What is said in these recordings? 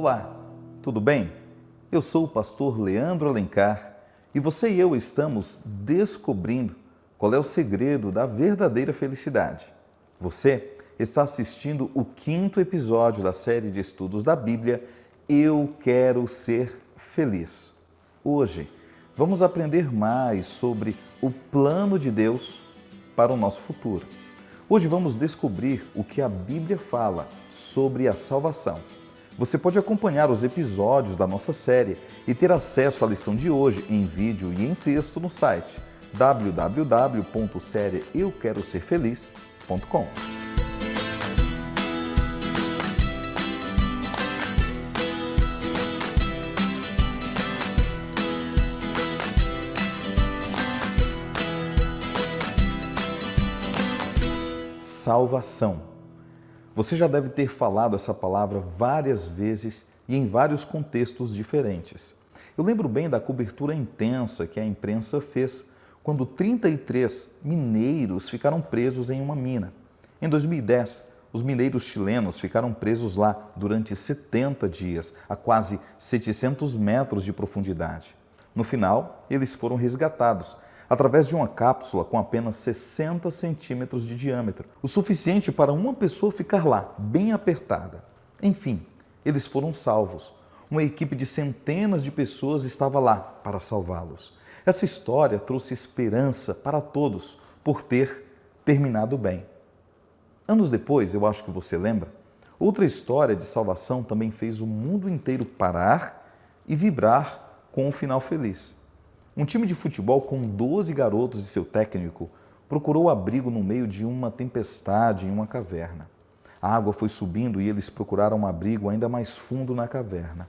Olá, tudo bem? Eu sou o pastor Leandro Alencar e você e eu estamos descobrindo qual é o segredo da verdadeira felicidade. Você está assistindo o 5º episódio da série de estudos da Bíblia Eu Quero Ser Feliz. Hoje vamos aprender mais sobre o plano de Deus para o nosso futuro. Hoje vamos descobrir o que a Bíblia fala sobre a salvação. Você pode acompanhar os episódios da nossa série e ter acesso à lição de hoje em vídeo e em texto no site www.serieeuqueroserfeliz.com. Salvação. Você já deve ter falado essa palavra várias vezes e em vários contextos diferentes. Eu lembro bem da cobertura intensa que a imprensa fez quando 33 mineiros ficaram presos em uma mina. Em 2010, os mineiros chilenos ficaram presos lá durante 70 dias, a quase 700 metros de profundidade. No final, eles foram resgatados através de uma cápsula com apenas 60 centímetros de diâmetro, o suficiente para uma pessoa ficar lá, bem apertada. Enfim, eles foram salvos. Uma equipe de centenas de pessoas estava lá para salvá-los. Essa história trouxe esperança para todos por ter terminado bem. Anos depois, eu acho que você lembra, outra história de salvação também fez o mundo inteiro parar e vibrar com um final feliz. Um time de futebol com 12 garotos e seu técnico procurou abrigo no meio de uma tempestade em uma caverna. A água foi subindo e eles procuraram um abrigo ainda mais fundo na caverna,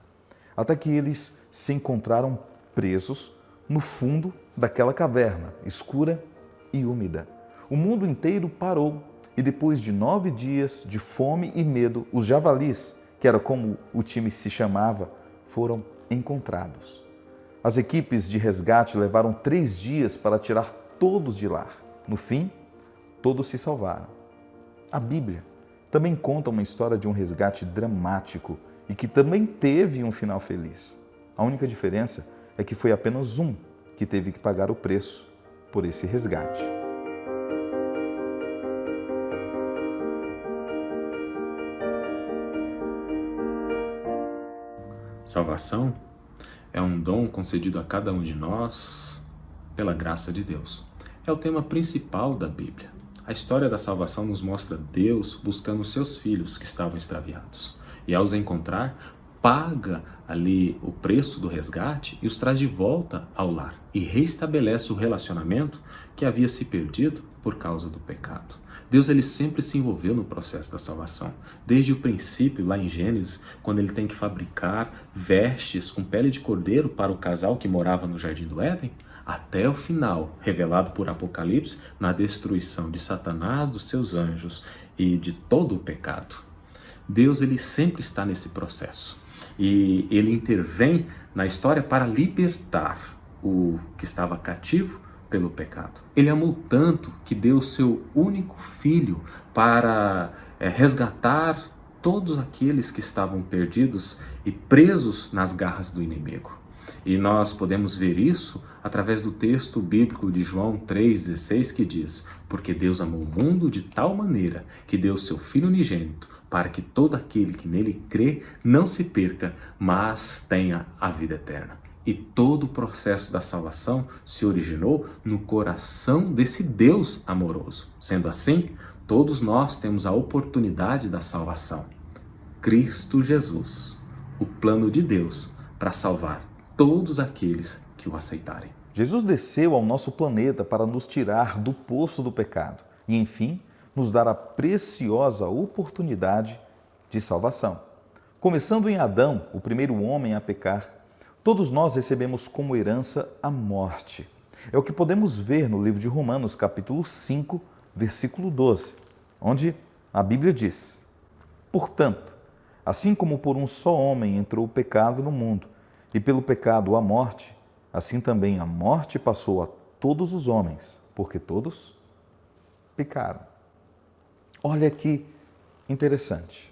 até que eles se encontraram presos no fundo daquela caverna, escura e úmida. O mundo inteiro parou e depois de 9 dias de fome e medo, os javalis, que era como o time se chamava, foram encontrados. As equipes de resgate levaram 3 dias para tirar todos de lá. No fim, todos se salvaram. A Bíblia também conta uma história de um resgate dramático e que também teve um final feliz. A única diferença é que foi apenas um que teve que pagar o preço por esse resgate. Salvação é um dom concedido a cada um de nós pela graça de Deus. É o tema principal da Bíblia. A história da salvação nos mostra Deus buscando seus filhos que estavam extraviados. E ao os encontrar, paga ali o preço do resgate e os traz de volta ao lar. E reestabelece o relacionamento que havia se perdido por causa do pecado. Deus ele sempre se envolveu no processo da salvação. Desde o princípio, lá em Gênesis, quando ele tem que fabricar vestes com pele de cordeiro para o casal que morava no Jardim do Éden, até o final, revelado por Apocalipse, na destruição de Satanás, dos seus anjos e de todo o pecado. Deus ele sempre está nesse processo. E ele intervém na história para libertar o que estava cativo pelo pecado. Ele amou tanto que deu seu único filho para resgatar todos aqueles que estavam perdidos e presos nas garras do inimigo. E nós podemos ver isso através do texto bíblico de João 3,16 que diz: porque Deus amou o mundo de tal maneira que deu seu Filho unigênito para que todo aquele que nele crê não se perca, mas tenha a vida eterna. E todo o processo da salvação se originou no coração desse Deus amoroso. Sendo assim, todos nós temos a oportunidade da salvação. Cristo Jesus, o plano de Deus para salvar todos aqueles que o aceitarem. Jesus desceu ao nosso planeta para nos tirar do poço do pecado e, enfim, nos dar a preciosa oportunidade de salvação. Começando em Adão, o primeiro homem a pecar, todos nós recebemos como herança a morte. É o que podemos ver no livro de Romanos, capítulo 5, versículo 12, onde a Bíblia diz: portanto, assim como por um só homem entrou o pecado no mundo, e pelo pecado a morte, assim também a morte passou a todos os homens, porque todos pecaram. Olha que interessante.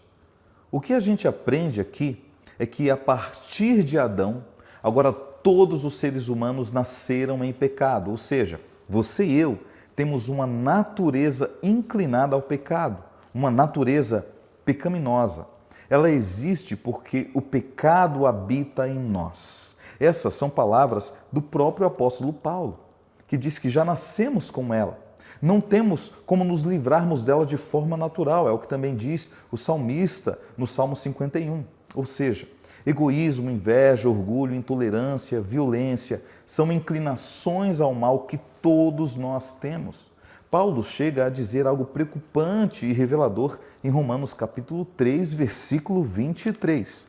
O que a gente aprende aqui é que a partir de Adão, agora todos os seres humanos nasceram em pecado, ou seja, você e eu temos uma natureza inclinada ao pecado, uma natureza pecaminosa. Ela existe porque o pecado habita em nós. Essas são palavras do próprio apóstolo Paulo, que diz que já nascemos com ela. Não temos como nos livrarmos dela de forma natural, é o que também diz o salmista no Salmo 51. Ou seja, egoísmo, inveja, orgulho, intolerância, violência são inclinações ao mal que todos nós temos. Paulo chega a dizer algo preocupante e revelador em Romanos capítulo 3, versículo 23.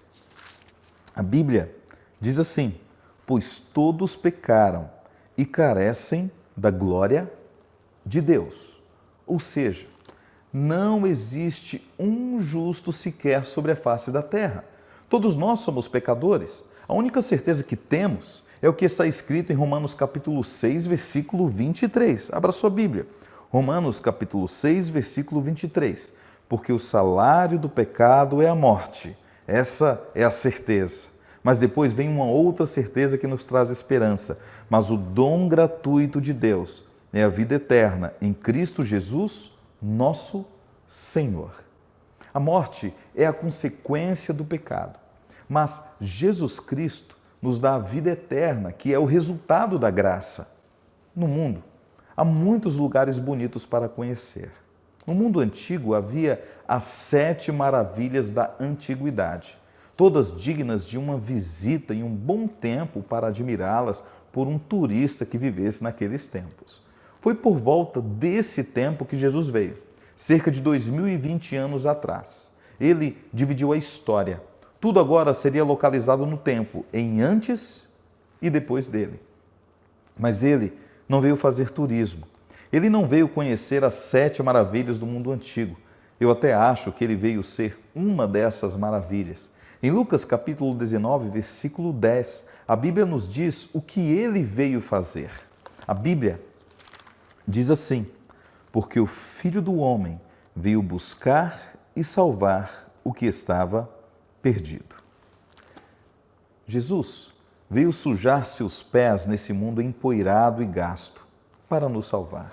A Bíblia diz assim: pois todos pecaram e carecem da glória de Deus. Ou seja, não existe um justo sequer sobre a face da terra. Todos nós somos pecadores. A única certeza que temos é o que está escrito em Romanos capítulo 6, versículo 23. Abra sua Bíblia. Romanos capítulo 6, versículo 23. Porque o salário do pecado é a morte. Essa é a certeza. Mas depois vem uma outra certeza que nos traz esperança. Mas o dom gratuito de Deus é a vida eterna em Cristo Jesus, nosso Senhor. A morte é a consequência do pecado. Mas Jesus Cristo nos dá a vida eterna, que é o resultado da graça. No mundo, há muitos lugares bonitos para conhecer. No mundo antigo havia as 7 maravilhas da antiguidade, todas dignas de uma visita e um bom tempo para admirá-las por um turista que vivesse naqueles tempos. Foi por volta desse tempo que Jesus veio, cerca de 2020 anos atrás. Ele dividiu a história. Tudo agora seria localizado no tempo, em antes e depois dele. Mas ele não veio fazer turismo. Ele não veio conhecer as 7 maravilhas do mundo antigo. Eu até acho que ele veio ser uma dessas maravilhas. Em Lucas capítulo 19, versículo 10, a Bíblia nos diz o que ele veio fazer. A Bíblia diz assim: porque o Filho do Homem veio buscar e salvar o que estava perdido. Jesus veio sujar seus pés nesse mundo empoeirado e gasto para nos salvar.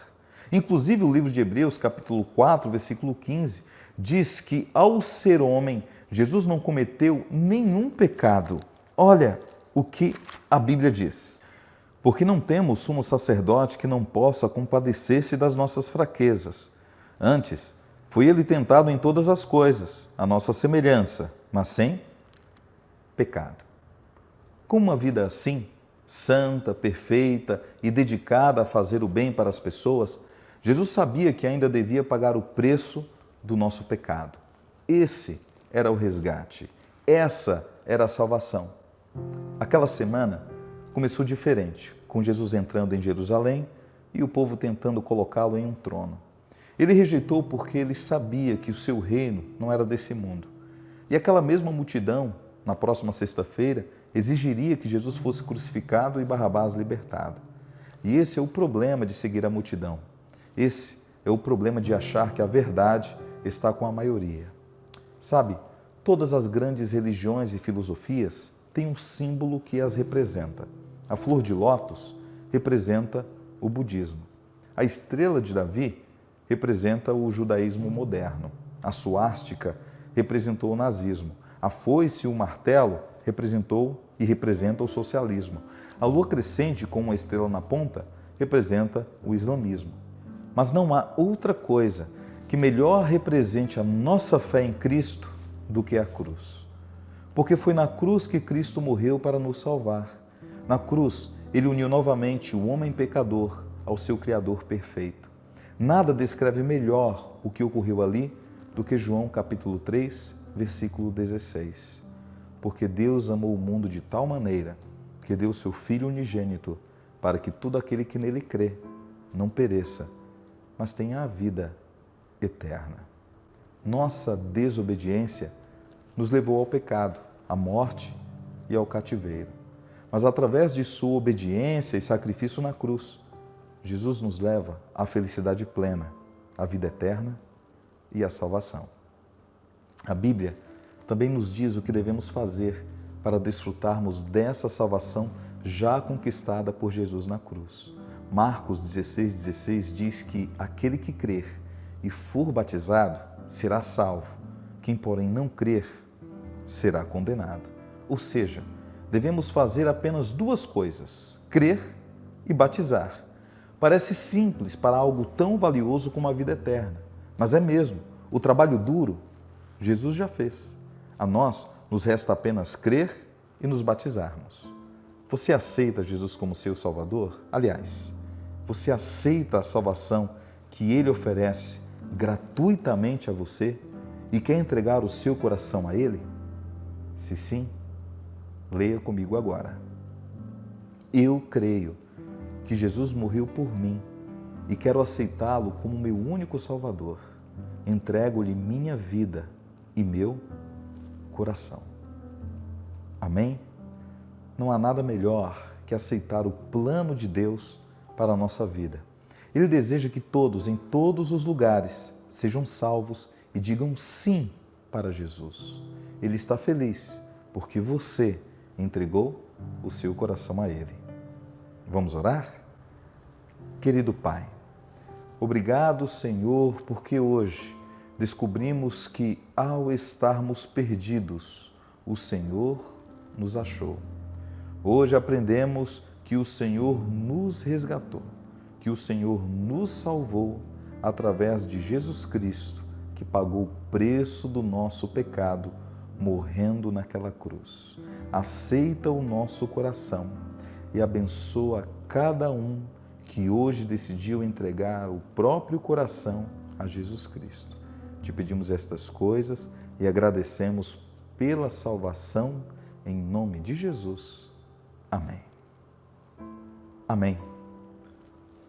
Inclusive o livro de Hebreus, capítulo 4, versículo 15, diz que ao ser homem, Jesus não cometeu nenhum pecado. Olha o que a Bíblia diz. Porque não temos sumo sacerdote que não possa compadecer-se das nossas fraquezas. Antes, foi ele tentado em todas as coisas, a nossa semelhança, mas sem pecado. Com uma vida assim, santa, perfeita e dedicada a fazer o bem para as pessoas, Jesus sabia que ainda devia pagar o preço do nosso pecado. Esse era o resgate. Essa era a salvação. Aquela semana começou diferente, com Jesus entrando em Jerusalém e o povo tentando colocá-lo em um trono. Ele rejeitou porque ele sabia que o seu reino não era desse mundo. E aquela mesma multidão, na próxima sexta-feira, exigiria que Jesus fosse crucificado e Barrabás libertado. E esse é o problema de seguir a multidão. Esse é o problema de achar que a verdade está com a maioria. Sabe, todas as grandes religiões e filosofias têm um símbolo que as representa. A flor de lótus representa o budismo. A estrela de Davi representa o judaísmo moderno. A suástica representou o nazismo. A foice e o martelo representou e representa o socialismo. A lua crescente com uma estrela na ponta representa o islamismo. Mas não há outra coisa que melhor represente a nossa fé em Cristo do que a cruz. Porque foi na cruz que Cristo morreu para nos salvar. Na cruz, ele uniu novamente o homem pecador ao seu Criador perfeito. Nada descreve melhor o que ocorreu ali do que João capítulo 3, versículo 16. Porque Deus amou o mundo de tal maneira que deu seu Filho unigênito para que todo aquele que nele crê não pereça, mas tenha a vida eterna. Nossa desobediência nos levou ao pecado, à morte e ao cativeiro. Mas através de sua obediência e sacrifício na cruz, Jesus nos leva à felicidade plena, à vida eterna e à salvação. A Bíblia também nos diz o que devemos fazer para desfrutarmos dessa salvação já conquistada por Jesus na cruz. Marcos 16,16 diz que aquele que crer e for batizado será salvo. Quem, porém, não crer será condenado. Ou seja, devemos fazer apenas duas coisas: crer e batizar. Parece simples para algo tão valioso como a vida eterna, mas é mesmo. O trabalho duro, Jesus já fez. A nós nos resta apenas crer e nos batizarmos. Você aceita Jesus como seu Salvador? Aliás, você aceita a salvação que Ele oferece gratuitamente a você e quer entregar o seu coração a Ele? Se sim, leia comigo agora. Eu creio que Jesus morreu por mim e quero aceitá-lo como meu único Salvador. Entrego-lhe minha vida e meu coração. Amém? Não há nada melhor que aceitar o plano de Deus para a nossa vida. Ele deseja que todos, em todos os lugares, sejam salvos e digam sim para Jesus. Ele está feliz porque você entregou o seu coração a Ele. Vamos orar? Querido Pai, obrigado, Senhor, porque hoje descobrimos que, ao estarmos perdidos, o Senhor nos achou. Hoje aprendemos que o Senhor nos resgatou, que o Senhor nos salvou através de Jesus Cristo, que pagou o preço do nosso pecado, morrendo naquela cruz. Aceita o nosso coração e abençoa cada um que hoje decidiu entregar o próprio coração a Jesus Cristo. Te pedimos estas coisas e agradecemos pela salvação em nome de Jesus. Amém. Amém.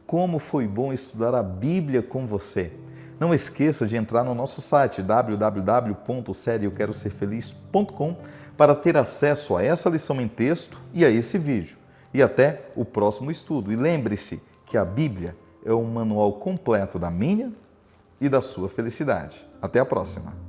Como foi bom estudar a Bíblia com você. Não esqueça de entrar no nosso site www.serioqueroserfeliz.com para ter acesso a essa lição em texto e a esse vídeo. E até o próximo estudo. E lembre-se que a Bíblia é um manual completo da minha e da sua felicidade. Até a próxima!